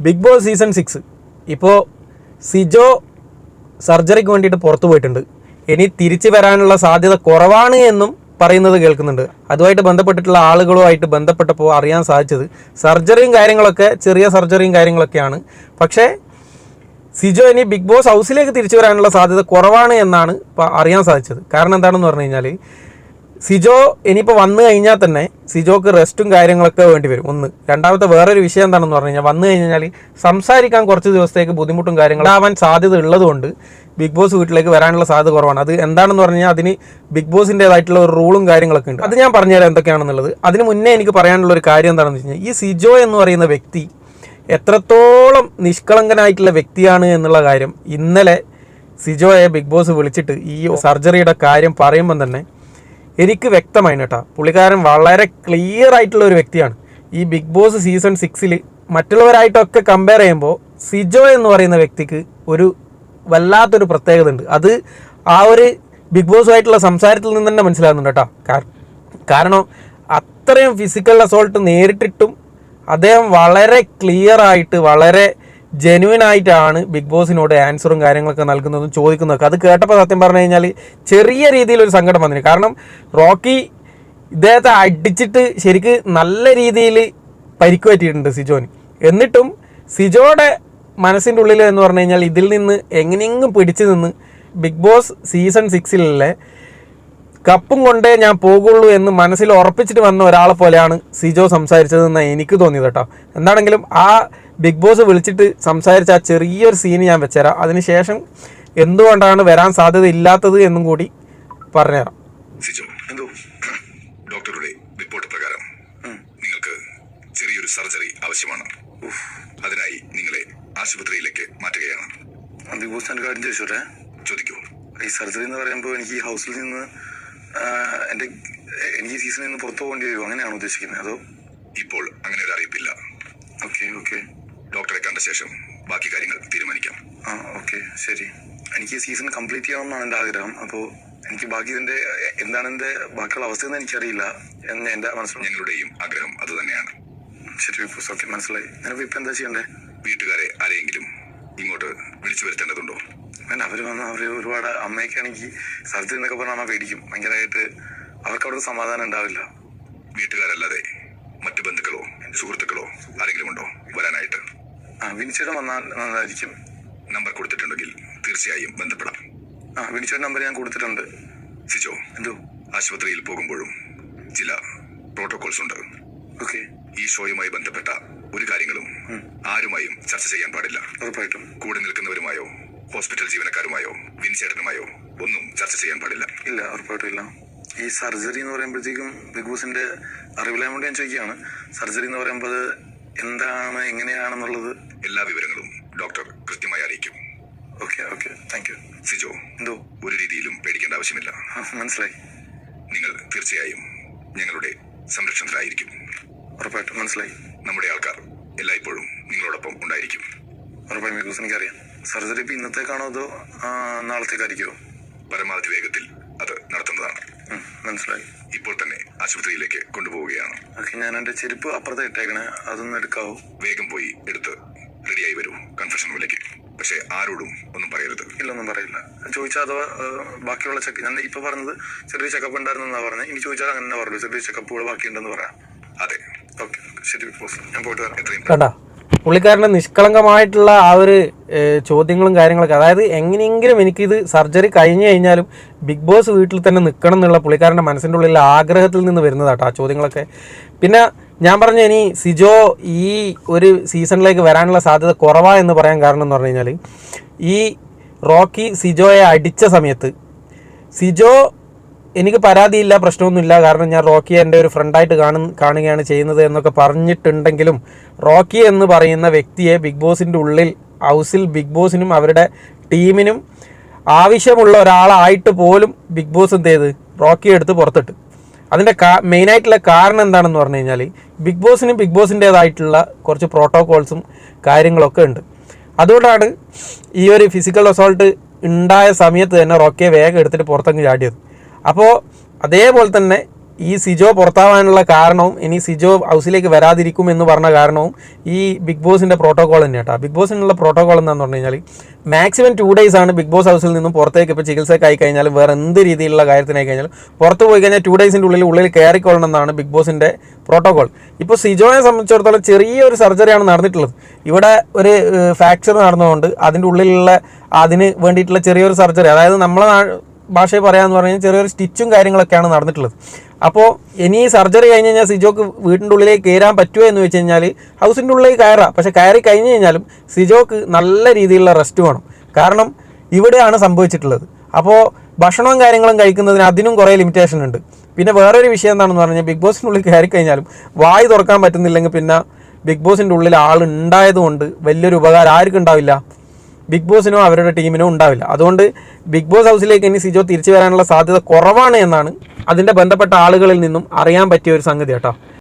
Big boss season 6 ഇപ്പോൾ സിജോ സർജറിക്ക് വേണ്ടിയിട്ട് പുറത്തു പോയിട്ടുണ്ട്. ഇനി തിരിച്ചു വരാനുള്ള സാധ്യത കുറവാണ് എന്നും പറയുന്നത് കേൾക്കുന്നുണ്ട്. അതുമായിട്ട് ബന്ധപ്പെട്ടിട്ടുള്ള ആളുകളുമായിട്ട് ബന്ധപ്പെട്ടപ്പോൾ അറിയാൻ സാധിച്ചത് സർജറിയും കാര്യങ്ങളൊക്കെ ചെറിയ സർജറിയും കാര്യങ്ങളൊക്കെയാണ്. പക്ഷേ സിജോ ഇനി ബിഗ് ബോസ് ഹൗസിലേക്ക് തിരിച്ചു വരാനുള്ള സാധ്യത കുറവാണ് എന്നാണ് അറിയാൻ സാധിച്ചത്. കാരണം എന്താണെന്ന് പറഞ്ഞു കഴിഞ്ഞാൽ സിജോ ഇനിയിപ്പോൾ വന്നു കഴിഞ്ഞാൽ തന്നെ സിജോക്ക് റെസ്റ്റും കാര്യങ്ങളൊക്കെ വേണ്ടി വരും. ഒന്ന്. രണ്ടാമത്തെ വേറൊരു വിഷയം എന്താണെന്ന് പറഞ്ഞു കഴിഞ്ഞാൽ വന്നു കഴിഞ്ഞാൽ സംസാരിക്കാൻ കുറച്ച് ദിവസത്തേക്ക് ബുദ്ധിമുട്ടും കാര്യങ്ങളാവാൻ സാധ്യത ഉള്ളതുകൊണ്ട് ബിഗ് ബോസ് വീട്ടിലേക്ക് വരാനുള്ള സാധ്യത കുറവാണ്. അത് എന്താണെന്ന് പറഞ്ഞു കഴിഞ്ഞാൽ അതിന് ബിഗ് ബോസിൻ്റേതായിട്ടുള്ള ഒരു റൂളും കാര്യങ്ങളൊക്കെ ഉണ്ട്. അത് ഞാൻ പറഞ്ഞുതരാം എന്തൊക്കെയാണെന്നുള്ളത്. അതിന് മുന്നേ എനിക്ക് പറയാനുള്ള ഒരു കാര്യം എന്താണെന്ന് വെച്ച് കഴിഞ്ഞാൽ ഈ സിജോ എന്ന് പറയുന്ന വ്യക്തി എത്രത്തോളം നിഷ്കളങ്കനായിട്ടുള്ള വ്യക്തിയാണ് എന്നുള്ള കാര്യം ഇന്നലെ സിജോയെ ബിഗ് ബോസ് വിളിച്ചിട്ട് ഈ സർജറിയുടെ കാര്യം പറയുമ്പം തന്നെ എനിക്ക് വ്യക്തമായി കേട്ടോ. പുള്ളിക്കാരൻ വളരെ ക്ലിയർ ആയിട്ടുള്ള ഒരു വ്യക്തിയാണ്. ഈ ബിഗ് ബോസ് സീസൺ 6 മറ്റുള്ളവരായിട്ടൊക്കെ കമ്പയർ ചെയ്യുമ്പോൾ സിജോ എന്ന് പറയുന്ന വ്യക്തിക്ക് ഒരു വല്ലാത്തൊരു പ്രത്യേകത ഉണ്ട്. അത് ആ ഒരു ബിഗ് ബോസുമായിട്ടുള്ള സംസാരത്തിൽ നിന്ന് തന്നെ മനസ്സിലാകുന്നുണ്ട് കേട്ടോ. കാരണം അത്രയും ഫിസിക്കൽ അസോൾട്ട് നേരിട്ടിട്ടും അദ്ദേഹം വളരെ ക്ലിയർ ആയിട്ട് വളരെ ജെന്യുവൻ ആയിട്ടാണ് ബിഗ് ബോസിനോട് ആൻസറും കാര്യങ്ങളൊക്കെ നൽകുന്നതും ചോദിക്കുന്നതൊക്കെ. അത് കേട്ടപ്പോൾ സത്യം പറഞ്ഞു കഴിഞ്ഞാൽ ചെറിയ രീതിയിലൊരു സങ്കടം വന്നിന്. കാരണം റോക്കി ഇദ്ദേഹത്തെ അടിച്ചിട്ട് ശരിക്ക് നല്ല രീതിയിൽ പരിക്ക് പറ്റിയിട്ടുണ്ട് സിജോന്. എന്നിട്ടും സിജോയുടെ മനസ്സിൻ്റെ ഉള്ളിൽ എന്ന് പറഞ്ഞു കഴിഞ്ഞാൽ ഇതിൽ നിന്ന് എങ്ങനെയെങ്കിലും പിടിച്ചു നിന്ന് ബിഗ് ബോസ് സീസൺ 6 കപ്പും കൊണ്ടേ ഞാൻ പോകുള്ളൂ എന്ന് മനസ്സിൽ ഉറപ്പിച്ചിട്ട് വന്ന ഒരാളെ പോലെയാണ് സിജോ സംസാരിച്ചതെന്ന് എനിക്ക് തോന്നിയത് കേട്ടോ. എന്താണെങ്കിലും ആ ബിഗ് ബോസ് വിളിച്ചിട്ട് സംസാരിച്ച ആ ചെറിയൊരു സീന് ഞാൻ വെച്ചുതരാം. അതിനുശേഷം എന്തുകൊണ്ടാണ് വരാൻ സാധ്യത ഇല്ലാത്തത് എന്നും കൂടി പറഞ്ഞുതരാം. സിജോ, ഡോക്ടറുടെ റിപ്പോർട്ട് പ്രകാരം നിങ്ങൾക്ക് ചെറിയൊരു സർജറി ആവശ്യമാണ്. അതിനായി നിങ്ങളെ ആശുപത്രിയിലേക്ക് മാറ്റുകയാണ്. ബിഗ് ബോസ് ഞാൻ കാര്യം ചോദിച്ചോട്ടെ? ചോദിക്കൂ. ഈ സർജറി എന്ന് പറയുമ്പോൾ എനിക്ക് ഈ ഹൗസിൽ നിന്ന് എനിക്ക് സീസണിൽ നിന്ന് പുറത്തു പോകേണ്ടി വരുമോ? അങ്ങനെയാണോ ഉദ്ദേശിക്കുന്നത്? അതോ ഇപ്പോൾ അങ്ങനെ ഒരു അറിയിപ്പില്ല. ഓക്കെ ഡോക്ടറെ കണ്ട ശേഷം ബാക്കി കാര്യങ്ങൾ തീരുമാനിക്കാം. ഓക്കെ ശരി. എനിക്ക് സീസൺ കംപ്ലീറ്റ് ചെയ്യണമെന്നാണ് എൻ്റെ ആഗ്രഹം. അപ്പോൾ എനിക്ക് ബാക്കി എന്താണ് എൻ്റെ ബാക്കിയുള്ള അവസ്ഥയെന്ന് എനിക്കറിയില്ല. എൻ്റെ മനസ്സിൽ ഞങ്ങളുടെയും ആഗ്രഹം അത് തന്നെയാണ്. ശരി, ഓക്കെ, മനസ്സിലായി. ഞാനിപ്പോൾ ഇപ്പം എന്താ ചെയ്യണ്ടേ? വീട്ടുകാരെ ആരെയെങ്കിലും ഇങ്ങോട്ട് വിളിച്ചു വരുത്തേണ്ടതുണ്ടോ? അവർ ഒരുപാട് അമ്മയൊക്കെ ആണെങ്കിൽ സർജറി എന്നൊക്കെ പറഞ്ഞാൽ അമ്മ പേടിക്കും ഭയങ്കരമായിട്ട്. അവർക്ക് അവിടെ ഒരു സമാധാനം ഉണ്ടാവില്ല. വീട്ടുകാരല്ലാതെ മറ്റു ബന്ധുക്കളോ സുഹൃത്തുക്കളോ ആരെങ്കിലും ഉണ്ടോ വരാനായിട്ട്? വിനിച്ചേട്ടൻ വന്നാൽ നല്ലതായിരിക്കും. നമ്പർ കൊടുത്തിട്ടുണ്ടെങ്കിൽ തീർച്ചയായും ബന്ധപ്പെടാം. വിനിച്ചേട്ടൻ നമ്പർ ഞാൻ കൊടുത്തിട്ടുണ്ട്. സിജോ, എന്തോ? ആശുപത്രിയിൽ പോകുമ്പോഴും ചില പ്രോട്ടോകോൾസ് ഉണ്ട്. ഓക്കെ. ഈ ഷോയുമായി ബന്ധപ്പെട്ട ഒരു കാര്യങ്ങളും ആരുമായും ചർച്ച ചെയ്യാൻ പാടില്ല. ഉറപ്പായിട്ടും. കൂടെ നിൽക്കുന്നവരുമായോ ഹോസ്പിറ്റൽ ജീവനക്കാരുമായോ വിൻചേട്ടനുമായോ ഒന്നും ചർച്ച ചെയ്യാൻ പാടില്ല. ഇല്ല, ഉറപ്പായിട്ടും ഇല്ല. ഈ സർജറി എന്ന് പറയുമ്പോഴത്തേക്കും ബിഗ് ബോസിന്റെ അറിവില്ലാൻ വേണ്ടി ഞാൻ ചോദിക്കുകയാണ്. സർജറി എന്ന് പറയുമ്പോൾ അത് എന്താണ്, എങ്ങനെയാണെന്നുള്ളത് എല്ലാ വിവരങ്ങളും ഡോക്ടർ കൃത്യമായി അറിയിക്കും. Okay, thank you. സിജോ, എന്തോ? ഒരു രീതിയിലും പേടിക്കേണ്ട ആവശ്യമില്ല. മനസ്സിലായി. നിങ്ങൾ തീർച്ചയായും ഞങ്ങളുടെ സംരക്ഷണത്തിലായിരിക്കും. ഉറപ്പായിട്ടും മനസ്സിലായി. നമ്മുടെ ആൾക്കാർ എല്ലായ്പ്പോഴും നിങ്ങളോടൊപ്പം ഉണ്ടായിരിക്കും. ഉറപ്പായും ബിഗ് ബോസ് എനിക്കറിയാം. സർജറി ഇപ്പം ഇന്നത്തേക്കാണോ അതോ നാളത്തേക്കായിരിക്കുമോ? പരമാവധി വേഗത്തിൽ അത് നടത്തുന്നതാണ്. മനസ്സിലായി. ഇപ്പോൾ തന്നെ ആശുപത്രിയിലേക്ക് കൊണ്ടുപോവുകയാണ്. ഓക്കെ, ഞാൻ എൻ്റെ ചെരുപ്പ് അപ്പുറത്തെ ഇട്ടേക്കണേ, അതൊന്ന് എടുക്കാവോ? വേഗം പോയി എടുത്ത് റെഡിയായി വരൂ കൺഫെഷൻ റൂമിലേക്ക്. പക്ഷെ ആരോടും ഒന്നും പറയരുത്. ഇല്ലൊന്നും പറയില്ല. ചോദിച്ചാൽ അഥവാ ബാക്കിയുള്ള ഞാൻ ഇപ്പൊ പറഞ്ഞത് ചെറിയ ചെക്കപ്പ് ഉണ്ടായിരുന്നെന്നാ പറഞ്ഞത്. ഇനി ചോദിച്ചാൽ അങ്ങനെ പറഞ്ഞു ചെറിയ ചെക്കപ്പുകൾ ബാക്കിയുണ്ടെന്ന് പറയാം. അതെ. ഓക്കെ, ശരി ബിഗ് ബോസ്, ഞാൻ പോയിട്ട് വരാം. എത്രയും കേട്ടാ പുള്ളിക്കാരൻ്റെ നിഷ്കളങ്കമായിട്ടുള്ള ആ ഒരു ചോദ്യങ്ങളും കാര്യങ്ങളൊക്കെ. അതായത് എങ്ങനെയെങ്കിലും എനിക്കിത് സർജറി കഴിഞ്ഞു കഴിഞ്ഞാലും ബിഗ് ബോസ് വീട്ടിൽ തന്നെ നിൽക്കണം എന്നുള്ള പുള്ളിക്കാരൻ്റെ മനസ്സിൻ്റെ ഉള്ളിൽ ആഗ്രഹത്തിൽ നിന്ന് വരുന്നതാട്ടോ ആ ചോദ്യങ്ങളൊക്കെ. പിന്നെ ഞാൻ പറഞ്ഞ ഇനി സിജോ ഈ ഒരു സീസണിലേക്ക് വരാനുള്ള സാധ്യത കുറവാ എന്ന് പറയാൻ കാരണം എന്ന് പറഞ്ഞു കഴിഞ്ഞാൽ ഈ റോക്കി സിജോയെ അടിച്ച സമയത്ത് സിജോ എനിക്ക് പരാതിയില്ല, പ്രശ്നമൊന്നുമില്ല, കാരണം ഞാൻ റോക്കിയെ എൻ്റെ ഒരു ഫ്രണ്ടായിട്ട് കാണുകയാണ് ചെയ്യുന്നത് എന്നൊക്കെ പറഞ്ഞിട്ടുണ്ടെങ്കിലും റോക്കി എന്ന് പറയുന്ന വ്യക്തിയെ ബിഗ് ബോസിൻ്റെ ഉള്ളിൽ ഹൗസിൽ ബിഗ് ബോസിനും അവരുടെ ടീമിനും ആവശ്യമുള്ള ഒരാളായിട്ട് പോലും ബിഗ് ബോസ് എന്ത് ചെയ്ത് റോക്കിയെ എടുത്ത് പുറത്തിട്ട്. അതിൻ്റെ മെയിനായിട്ടുള്ള കാരണം എന്താണെന്ന് പറഞ്ഞു കഴിഞ്ഞാൽ ബിഗ് ബോസിനും ബിഗ് ബോസിൻ്റേതായിട്ടുള്ള കുറച്ച് പ്രോട്ടോകോൾസും കാര്യങ്ങളൊക്കെ ഉണ്ട്. അതുകൊണ്ടാണ് ഈ ഒരു ഫിസിക്കൽ അസോൾട്ട് ഉണ്ടായ സമയത്ത് തന്നെ റോക്കിയെ വേഗം എടുത്തിട്ട് പുറത്തങ്ങ് ചാടിയത്. അപ്പോൾ അതേപോലെ തന്നെ ഈ സിജോ പുറത്താവാനുള്ള കാരണവും ഇനി സിജോ ഹൗസിലേക്ക് വരാതിരിക്കും എന്ന് പറഞ്ഞ കാരണവും ഈ ബിഗ് ബോസിൻ്റെ പ്രോട്ടോകോൾ തന്നെ കേട്ടോ. ബിഗ് ബോസിനുള്ള പ്രോട്ടോകോൾ എന്താണെന്ന് പറഞ്ഞു കഴിഞ്ഞാൽ മാക്സിമം 2 days ആണ് ബിഗ് ബോസ് ഹൗസിൽ നിന്നും പുറത്തേക്ക് ഇപ്പോൾ ചികിത്സക്കായി കഴിഞ്ഞാലും വേറെ എന്ത് രീതിയിലുള്ള കാര്യത്തിനായി കഴിഞ്ഞാലും പുറത്ത് പോയി കഴിഞ്ഞാൽ 2 days ഉള്ളിൽ കയറിക്കൊള്ളണം എന്നാണ് ബിഗ് ബോസിൻ്റെ പ്രോട്ടോകോൾ. ഇപ്പോൾ സിജോയെ സംബന്ധിച്ചിടത്തോളം ചെറിയൊരു സർജറിയാണ് നടന്നിട്ടുള്ളത്. ഇവിടെ ഒരു ഫ്രാക്ചർ നടന്നതുകൊണ്ട് അതിൻ്റെ ഉള്ളിലുള്ള അതിന് വേണ്ടിയിട്ടുള്ള ചെറിയൊരു സർജറി, അതായത് നമ്മളെ ഭാഷയിൽ പറയാമെന്ന് പറഞ്ഞു കഴിഞ്ഞാൽ ചെറിയൊരു സ്റ്റിച്ചും കാര്യങ്ങളൊക്കെയാണ് നടന്നിട്ടുള്ളത്. അപ്പോൾ ഇനി സർജറി കഴിഞ്ഞ് കഴിഞ്ഞാൽ സിജോക്ക് വീട്ടിൻ്റെ ഉള്ളിലേക്ക് കയറാൻ പറ്റുമോ എന്ന് വെച്ച് കഴിഞ്ഞാൽ ഹൗസിൻ്റെ ഉള്ളിലേക്ക് കയറാം. പക്ഷേ കയറി കഴിഞ്ഞ് കഴിഞ്ഞാലും സിജോക്ക് നല്ല രീതിയിലുള്ള റെസ്റ്റ് വേണം. കാരണം ഇവിടെയാണ് സംഭവിച്ചിട്ടുള്ളത്. അപ്പോൾ ഭക്ഷണവും കാര്യങ്ങളും കഴിക്കുന്നതിന് അതിനും കുറേ ലിമിറ്റേഷൻ ഉണ്ട്. പിന്നെ വേറൊരു വിഷയം എന്താണെന്ന് പറഞ്ഞാൽ ബിഗ് ബോസിനുള്ളിൽ കയറി കഴിഞ്ഞാലും വായി തുറക്കാൻ പറ്റുന്നില്ലെങ്കിൽ പിന്നെ ബിഗ് ബോസിൻ്റെ ഉള്ളിൽ ആളുണ്ടായതുകൊണ്ട് വലിയൊരു ഉപകാരം ആർക്കും ഉണ്ടാവില്ല, ബിഗ് ബോസിനോ അവരുടെ ടീമിനോ ഉണ്ടാവില്ല. അതുകൊണ്ട് ബിഗ് ബോസ് ഹൗസിലേക്ക് ഇനി സിജോ തിരിച്ചു വരാനുള്ള സാധ്യത കുറവാണ് എന്നാണ് അതിൻ്റെ ബന്ധപ്പെട്ട ആളുകളിൽ നിന്നും അറിയാൻ പറ്റിയ ഒരു സംഗതി കേട്ടോ.